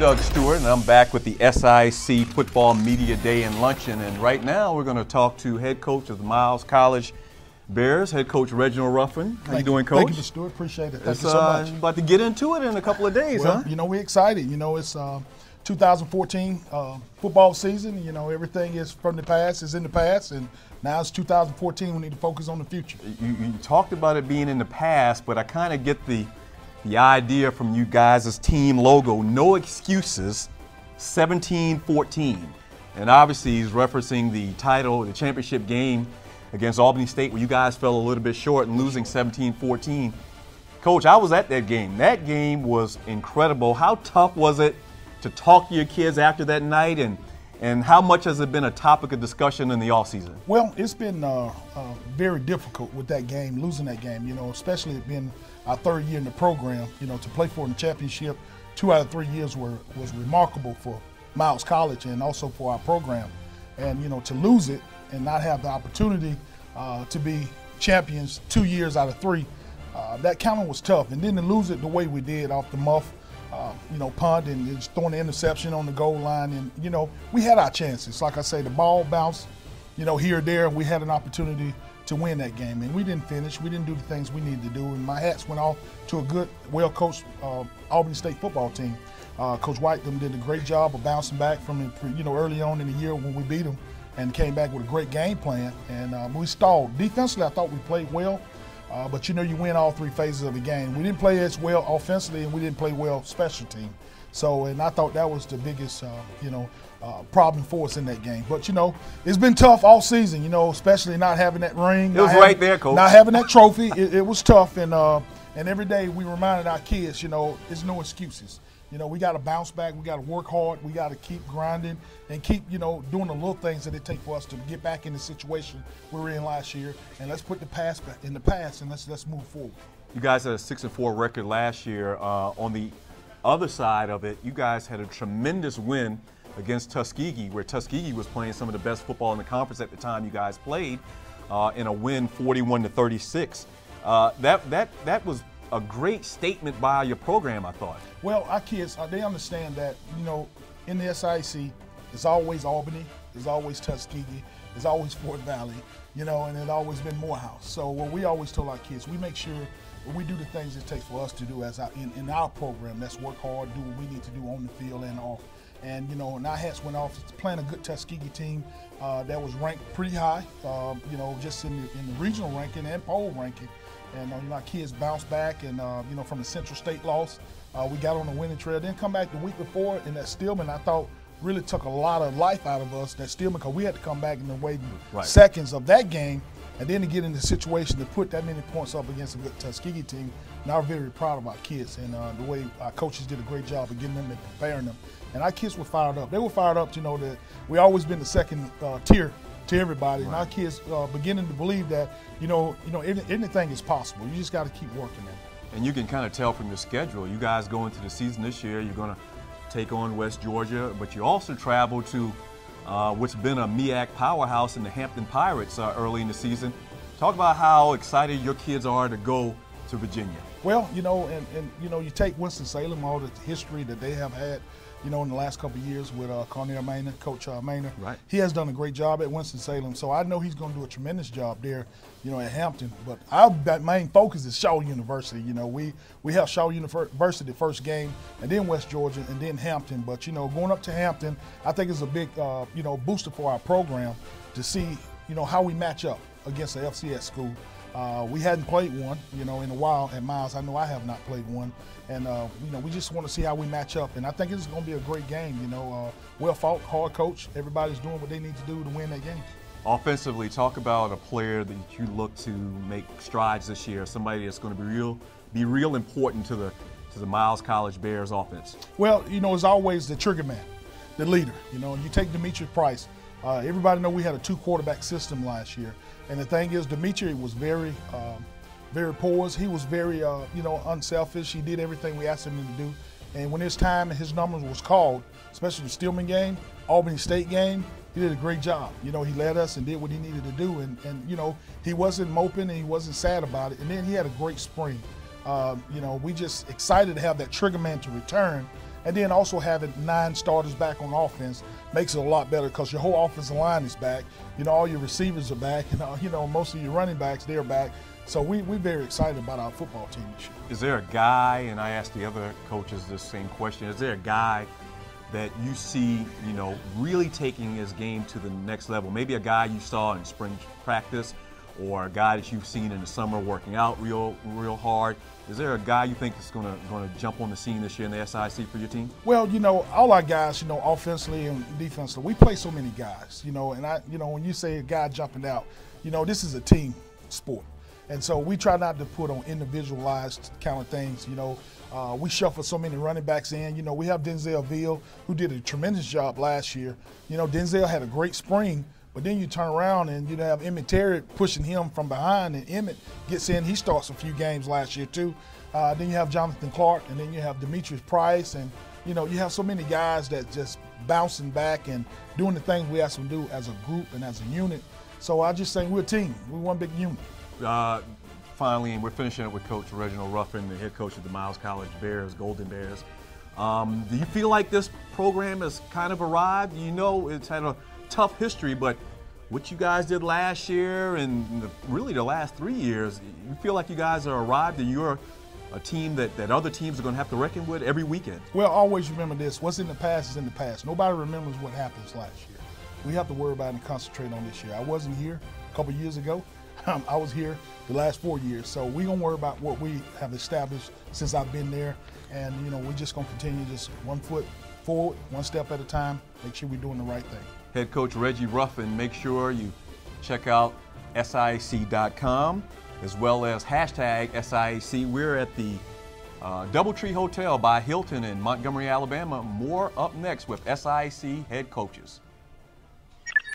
Doug Stewart, and I'm back with the SIAC Football Media Day and Luncheon. And right now, we're going to talk to head coach of the Miles College Bears, head coach Reginald Ruffin. How you doing, Coach? Thank you, Mr. Stewart. Appreciate it. Thank you so much. About to get into it in a couple of days, well, huh? You know, we're excited. You know, it's 2014 football season. You know, everything is from the past, is in the past, and now it's 2014. We need to focus on the future. You talked about it being in the past, but I kind of get the idea from you guys' team logo, no excuses, 17-14. And obviously he's referencing the title, the championship game against Albany State, where you guys fell a little bit short and losing 17-14. Coach, I was at that game. That game was incredible. How tough was it to talk to your kids after that night, and how much has it been a topic of discussion in the offseason? Well, it's been very difficult with that game, losing that game, you know, especially it being our third year in the program. You know, to play for the championship 2 out of 3 years was remarkable for Miles College and also for our program. And, you know, to lose it and not have the opportunity to be champions 2 years out of 3, that kind of was tough. And then to lose it the way we did off the muff, you know, punt and just throwing the interception on the goal line. And, you know, we had our chances. Like I say, the ball bounced, you know, here or there. We had an opportunity to win that game, and we didn't finish. We didn't do the things we needed to do, and my hats went off to a good, well-coached Albany State football team. Coach White them did a great job of bouncing back from, you know, early on in the year when we beat them, and came back with a great game plan. And we stalled. Defensively, I thought we played well, but, you know, you win all 3 phases of the game. We didn't play as well offensively, and we didn't play well special team. So, and I thought that was the biggest, you know, problem for us in that game. But, you know, it's been tough all season, you know, especially not having that ring. It was right there, Coach. Not having that trophy. It was tough. And every day we reminded our kids, you know, there's no excuses. You know, we got to bounce back. We got to work hard. We got to keep grinding and keep, you know, doing the little things that it takes for us to get back in the situation we were in last year. And let's put the past back in the past, and let's move forward. You guys had a 6-4 record last year. On the other side of it, you guys had a tremendous win against Tuskegee, where Tuskegee was playing some of the best football in the conference at the time you guys played, in a win 41-36. That was a great statement by your program, I thought. Well, our kids, they understand that, you know, in the SIAC, it's always Albany, it's always Tuskegee, it's always Fort Valley, you know, and it's always been Morehouse. So what we always tell our kids, we make sure we do the things it takes for us to do as in our program. That's work hard, do what we need to do on the field and off. And, you know, and our hats went off playing a good Tuskegee team that was ranked pretty high, you know, just in the regional ranking and poll ranking. And, you know, our kids bounced back, and, you know, from the Central State loss, we got on the winning trail. Then come back the week before, and that Stillman, I thought, really took a lot of life out of us, that Stillman, because we had to come back in the waiting seconds of that game, and then to get in the situation to put that many points up against a good Tuskegee team. And I'm very proud of our kids, and the way our coaches did a great job of getting them and preparing them. And our kids were fired up. They were fired up to know that we always been the second tier to everybody, and our kids beginning to believe that, you know, anything is possible. You just got to keep working at it. And you can kind of tell from your schedule, you guys go into the season this year, you're going to take on West Georgia, but you also travel to what's been a MEAC powerhouse in the Hampton Pirates early in the season. Talk about how excited your kids are to go to Virginia. Well, you know, and you know, you take Winston-Salem, all the history that they have had, you know, in the last couple of years with Cornell Maynard, Coach Maynard. Right. He has done a great job at Winston-Salem, so I know he's going to do a tremendous job there, you know, at Hampton. But our main focus is Shaw University. You know, we have Shaw University first game, and then West Georgia, and then Hampton. But, you know, going up to Hampton, I think is a big, you know, booster for our program to see, you know, how we match up against the FCS school. We hadn't played one, you know, in a while at Miles. I know I have not played one. And, you know, we just want to see how we match up. And I think it's going to be a great game, you know. Well fought, hard coach. Everybody's doing what they need to do to win that game. Offensively, talk about a player that you look to make strides this year, somebody that's going to be real important to the Miles College Bears offense. Well, you know, as always, the trigger man, the leader. You know, you take Demetri Price. Everybody know we had a 2-quarterback system last year. And the thing is, Demetri was very poised. He was very, you know, unselfish. He did everything we asked him to do. And when his time and his numbers was called, especially the Stillman game, Albany State game, he did a great job. You know, he led us and did what he needed to do. And you know, he wasn't moping and he wasn't sad about it. And then he had a great spring. You know, we just excited to have that trigger man to return And then also having 9 starters back on offense makes it a lot better because your whole offensive line is back. You know, all your receivers are back, and you know, most of your running backs, they're back. So we're very excited about our football team this year. Is there a guy, and I asked the other coaches this same question, is there a guy that you see, you know, really taking his game to the next level? Maybe a guy you saw in spring practice, or a guy that you've seen in the summer working out real hard. Is there a guy you think is going to jump on the scene this year in the SIAC for your team? Well, you know, all our guys, you know, offensively and defensively, we play so many guys, you know, and you know, when you say a guy jumping out, you know, this is a team sport. And so we try not to put on individualized kind of things, you know. We shuffle so many running backs in. You know, we have Denzel Ville, who did a tremendous job last year. You know, Denzel had a great spring, but then you turn around and you have Emmett Terry pushing him from behind, and Emmett gets in. He starts a few games last year too. Then you have Jonathan Clark, and then you have Demetrius Price, and you know, you have so many guys that just bouncing back and doing the things we ask them to do as a group and as a unit. So I just think we're a team. We're one big unit. Finally, and we're finishing up with Coach Reginald Ruffin, the head coach of the Miles College Bears, Golden Bears. Do you feel like this program has kind of arrived? You know, it's had a tough history, but what you guys did last year and really the last 3 years, you feel like you guys are arrived and you're a team that other teams are going to have to reckon with every weekend? Well, always remember this. What's in the past is in the past. Nobody remembers what happens last year. We have to worry about and concentrate on this year. I wasn't here a couple years ago. I was here the last 4 years. So we're going to worry about what we have established since I've been there. And, you know, we're just going to continue just 1 foot forward, 1 step at a time, make sure we're doing the right thing. Head Coach Reggie Ruffin, make sure you check out SIAC.com as well as hashtag SIAC. We're at the Doubletree Hotel by Hilton in Montgomery, Alabama. More up next with SIAC head coaches.